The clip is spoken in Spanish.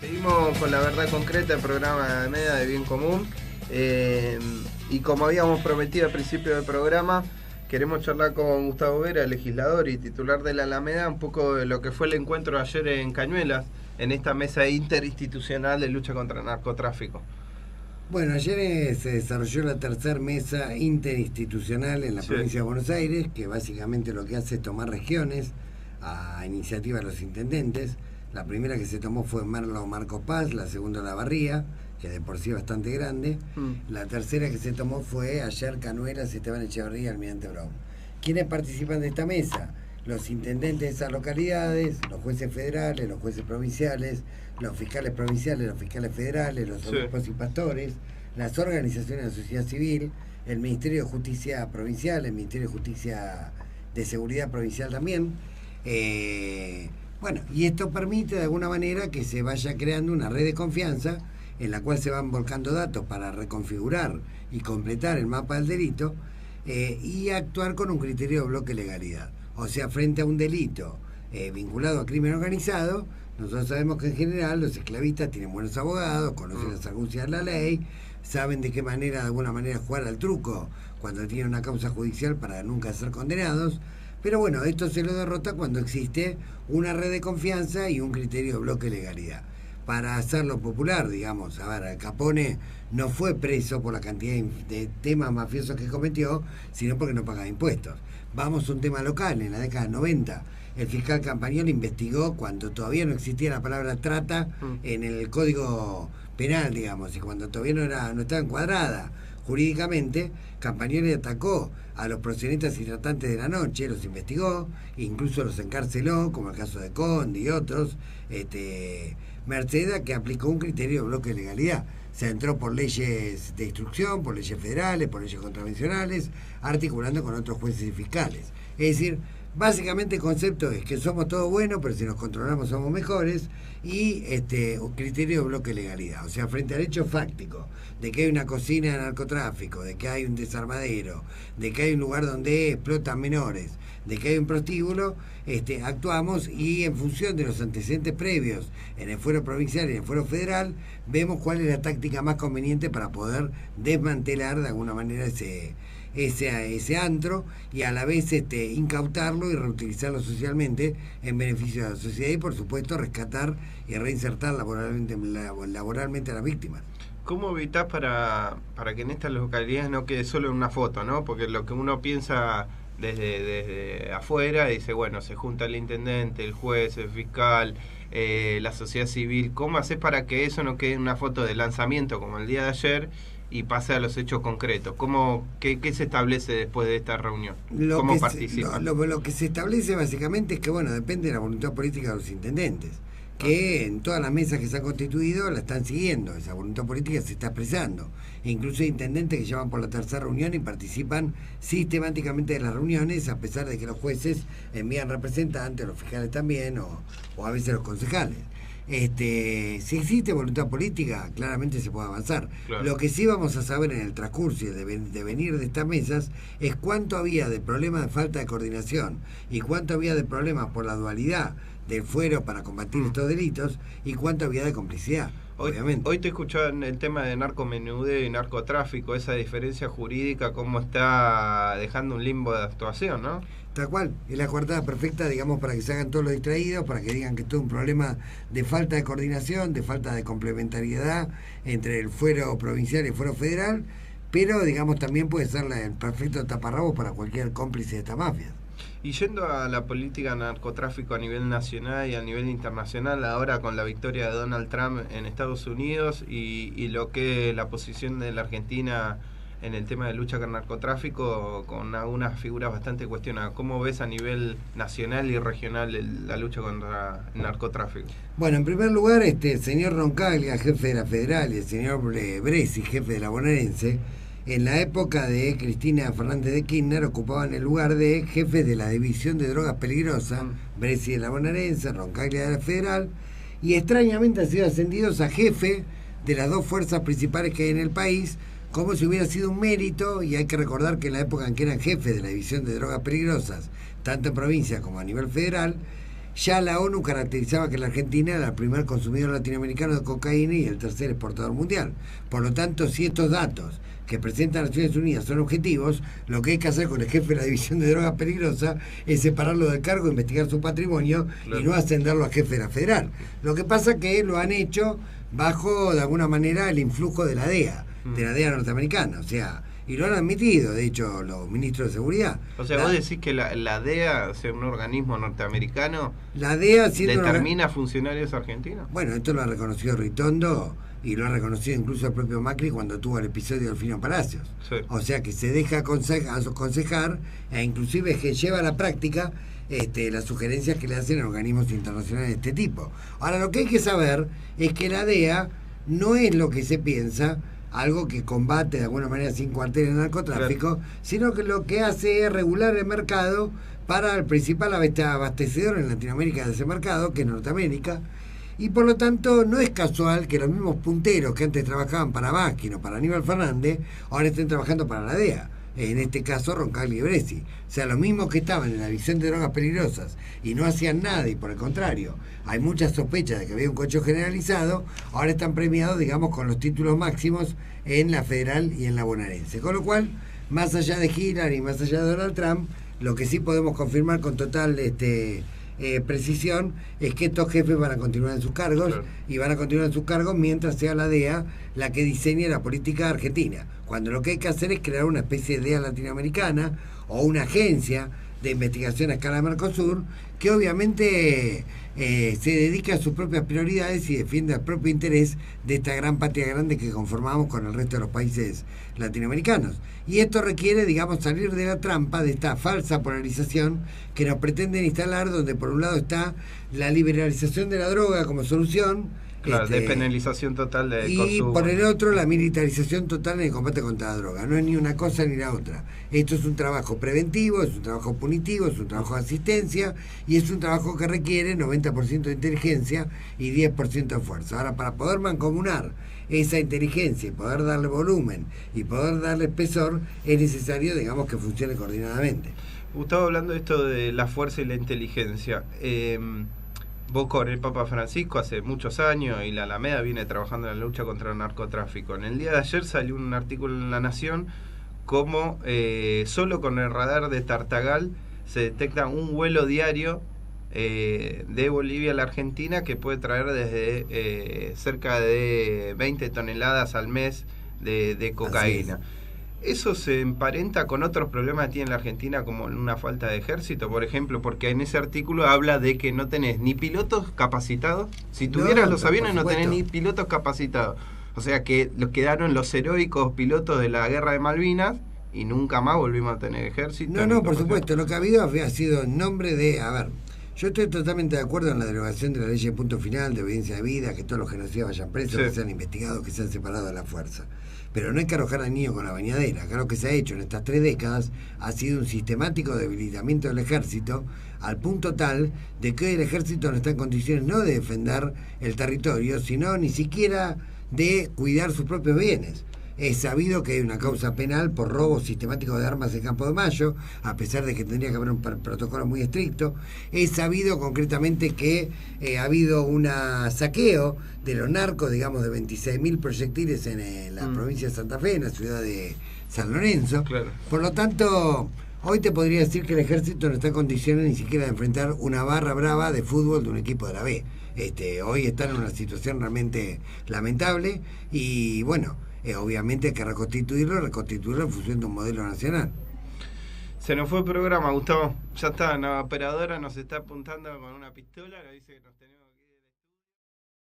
Seguimos con la verdad concreta, el programa de MEDA de Bien Común. Y como habíamos prometido al principio del programa, queremos charlar con Gustavo Vera, legislador y titular de la Alameda, un poco de lo que fue el encuentro ayer en Cañuelas, en esta mesa interinstitucional de lucha contra el narcotráfico. Bueno, ayer se desarrolló la tercera mesa interinstitucional en la provincia de Buenos Aires, que básicamente lo que hace es tomar regiones a iniciativa de los intendentes. La primera que se tomó fue Marcos Paz, la segunda La Barría, que de por sí es bastante grande. La tercera que se tomó fue ayer Cañuelas, Esteban Echeverría y Almirante Brown. ¿Quiénes participan de esta mesa? Los intendentes de esas localidades, los jueces federales, los jueces provinciales, los fiscales provinciales, los fiscales federales, los obispos y pastores, las organizaciones de la sociedad civil, el Ministerio de Justicia Provincial, el Ministerio de Justicia de Seguridad Provincial también. Bueno, y esto permite de alguna manera que se vaya creando una red de confianza en la cual se van volcando datos para reconfigurar y completar el mapa del delito y actuar con un criterio de bloque de legalidad. O sea, frente a un delito vinculado a crimen organizado, nosotros sabemos que en general los esclavistas tienen buenos abogados, conocen las argucias de la ley, saben de qué manera, de alguna manera, jugar al truco cuando tienen una causa judicial para nunca ser condenados. Pero bueno, esto se lo derrota cuando existe una red de confianza y un criterio de bloque de legalidad. Para hacerlo popular, digamos, a ver, Al Capone no fue preso por la cantidad de temas mafiosos que cometió, sino porque no pagaba impuestos. Vamos a un tema local, en la década del 90, el fiscal Campagnoli investigó cuando todavía no existía la palabra trata en el Código Penal, digamos, y cuando todavía no estaba encuadrada jurídicamente. Campagnoli atacó a los proxenetas y tratantes de la noche, los investigó, incluso los encarceló, como el caso de Conde y otros, Mercedes, que aplicó un criterio de bloque de legalidad. Se entró por leyes de instrucción, por leyes federales, por leyes contravencionales, articulando con otros jueces y fiscales. Es decir, básicamente el concepto es que somos todos buenos, pero si nos controlamos somos mejores, y un criterio de bloque de legalidad. O sea, frente al hecho fáctico de que hay una cocina de narcotráfico, de que hay un desarmadero, de que hay un lugar donde explotan menores, de que hay un prostíbulo, actuamos y en función de los antecedentes previos en el fuero provincial y en el fuero federal, vemos cuál es la táctica más conveniente para poder desmantelar de alguna manera ese antro y a la vez incautarlo y reutilizarlo socialmente en beneficio de la sociedad y por supuesto rescatar y reinsertar laboralmente a las víctimas. ¿Cómo evitás para que en estas localidades no quede solo en una foto, ¿no? Porque lo que uno piensa desde afuera dice, bueno, se junta el intendente, el juez, el fiscal, la sociedad civil. ¿Cómo haces para que eso no quede en una foto de lanzamiento como el día de ayer y pase a los hechos concretos? ¿Qué se establece después de esta reunión? ¿Cómo participan? Lo que se establece básicamente es que, bueno, depende de la voluntad política de los intendentes, que en todas las mesas que se han constituido la están siguiendo, esa voluntad política se está expresando. Incluso hay intendentes que llaman por la tercera reunión y participan sistemáticamente de las reuniones, a pesar de que los jueces envían representantes, los fiscales también, o a veces los concejales. Si existe voluntad política, claramente se puede avanzar. Claro. Lo que sí vamos a saber en el transcurso y de venir de estas mesas es cuánto había de problemas de falta de coordinación y cuánto había de problemas por la dualidad del fuero para combatir estos delitos y cuánto había de complicidad. Obviamente. Hoy te escuchaba en el tema de narcomenudeo y narcotráfico, esa diferencia jurídica, cómo está dejando un limbo de actuación, ¿no? Tal cual, es la coartada perfecta, digamos, para que se hagan todos los distraídos, para que digan que es todo un problema de falta de coordinación, de falta de complementariedad entre el fuero provincial y el fuero federal, pero, digamos, también puede ser el perfecto taparrabos para cualquier cómplice de esta mafia. Y yendo a la política de narcotráfico a nivel nacional y a nivel internacional, ahora con la victoria de Donald Trump en Estados Unidos y lo que la posición de la Argentina en el tema de lucha con el narcotráfico, con algunas figuras bastante cuestionadas. ¿Cómo ves a nivel nacional y regional la lucha contra el narcotráfico? Bueno, en primer lugar, el señor Roncaglia, jefe de la Federal, y el señor Bresi, jefe de la Bonaerense, en la época de Cristina Fernández de Kirchner ocupaban el lugar de jefe de la División de Drogas Peligrosas, Bresi de la Bonaerense, Roncaglia de la Federal, y extrañamente han sido ascendidos a jefe de las dos fuerzas principales que hay en el país, como si hubiera sido un mérito, y hay que recordar que en la época en que eran jefes de la División de Drogas Peligrosas, tanto en provincia como a nivel federal, ya la ONU caracterizaba que la Argentina era el primer consumidor latinoamericano de cocaína y el tercer exportador mundial. Por lo tanto, si estos datos que presentan Naciones Unidas son objetivos, lo que hay que hacer con el jefe de la División de Drogas Peligrosas es separarlo del cargo, investigar su patrimonio, claro, y no ascenderlo a jefe de la federal. Lo que pasa es que lo han hecho bajo, de alguna manera, el influjo de la DEA, de la DEA norteamericana, o sea, y lo han admitido, de hecho, los ministros de seguridad. O sea, vos decís que la DEA, o sea, un organismo norteamericano, la DEA determina funcionarios argentinos. Bueno, esto lo ha reconocido Ritondo y lo ha reconocido incluso el propio Macri cuando tuvo el episodio del Fino Palacios. Sí. O sea, que se deja aconsejar e inclusive que lleva a la práctica las sugerencias que le hacen a organismos internacionales de este tipo. Ahora, lo que hay que saber es que la DEA no es lo que se piensa, algo que combate de alguna manera sin cuartel el narcotráfico, claro, sino que lo que hace es regular el mercado para el principal abastecedor en Latinoamérica de ese mercado, que es Norteamérica, y por lo tanto no es casual que los mismos punteros que antes trabajaban para Baskin o para Aníbal Fernández ahora estén trabajando para la DEA. En este caso Roncaglia y Bresi, o sea, los mismos que estaban en la División de Drogas Peligrosas y no hacían nada, y por el contrario hay muchas sospechas de que había un cocho generalizado, ahora están premiados, digamos, con los títulos máximos en la federal y en la bonaerense, con lo cual, más allá de Hillary y más allá de Donald Trump, lo que sí podemos confirmar con total precisión es que estos jefes van a continuar en sus cargos, claro, y van a continuar en sus cargos mientras sea la DEA la que diseñe la política argentina, cuando lo que hay que hacer es crear una especie de DEA latinoamericana o una agencia de investigación a escala Mercosur que obviamente se dedica a sus propias prioridades y defiende el propio interés de esta gran patria grande que conformamos con el resto de los países latinoamericanos. Y esto requiere, digamos, salir de la trampa de esta falsa polarización que nos pretenden instalar, donde por un lado está la liberalización de la droga como solución, claro, despenalización total de y consumo, por el otro la militarización total en el combate contra la droga. No es ni una cosa ni la otra. Esto es un trabajo preventivo, es un trabajo punitivo, es un trabajo de asistencia y es un trabajo que requiere 90% de inteligencia y 10% de fuerza. Ahora, para poder mancomunar esa inteligencia y poder darle volumen y poder darle espesor, es necesario, digamos, que funcione coordinadamente. Gustavo, hablando de esto de la fuerza y la inteligencia, vos con el Papa Francisco hace muchos años y la Alameda viene trabajando en la lucha contra el narcotráfico. En el día de ayer salió un artículo en La Nación como solo con el radar de Tartagal se detecta un vuelo diario de Bolivia a la Argentina que puede traer desde cerca de 20 toneladas al mes de cocaína. ¿Eso se emparenta con otros problemas que tiene la Argentina, como una falta de ejército, por ejemplo? Porque en ese artículo habla de que no tenés ni pilotos capacitados. Si tuvieras los aviones no tenés ni pilotos capacitados. O sea que quedaron los heroicos pilotos de la guerra de Malvinas y nunca más volvimos a tener ejército. No, por supuesto. Lo que ha habido ha sido en nombre de... A ver, yo estoy totalmente de acuerdo en la derogación de la ley de punto final, de obediencia de vida, que todos los genocidas vayan presos, sí, que sean investigados, que sean separados de la fuerza. Pero no hay que arrojar al niño con la bañadera. Acá lo que se ha hecho en estas 3 décadas ha sido un sistemático debilitamiento del ejército, al punto tal de que hoy el ejército no está en condiciones no de defender el territorio, sino ni siquiera de cuidar sus propios bienes. Es sabido que hay una causa penal por robo sistemático de armas en Campo de Mayo, a pesar de que tendría que haber un protocolo muy estricto. Es sabido concretamente que ha habido un saqueo de los narcos, digamos, de 26.000 proyectiles en la provincia de Santa Fe, en la ciudad de San Lorenzo. Claro. Por lo tanto, hoy te podría decir que el ejército no está en condiciones ni siquiera de enfrentar una barra brava de fútbol de un equipo de la B. Hoy están en una situación realmente lamentable y bueno, obviamente hay que reconstituirlo en función de un modelo nacional. Se nos fue el programa, Gustavo. Ya está, la operadora nos está apuntando con una pistola, nos dice que nos tenemos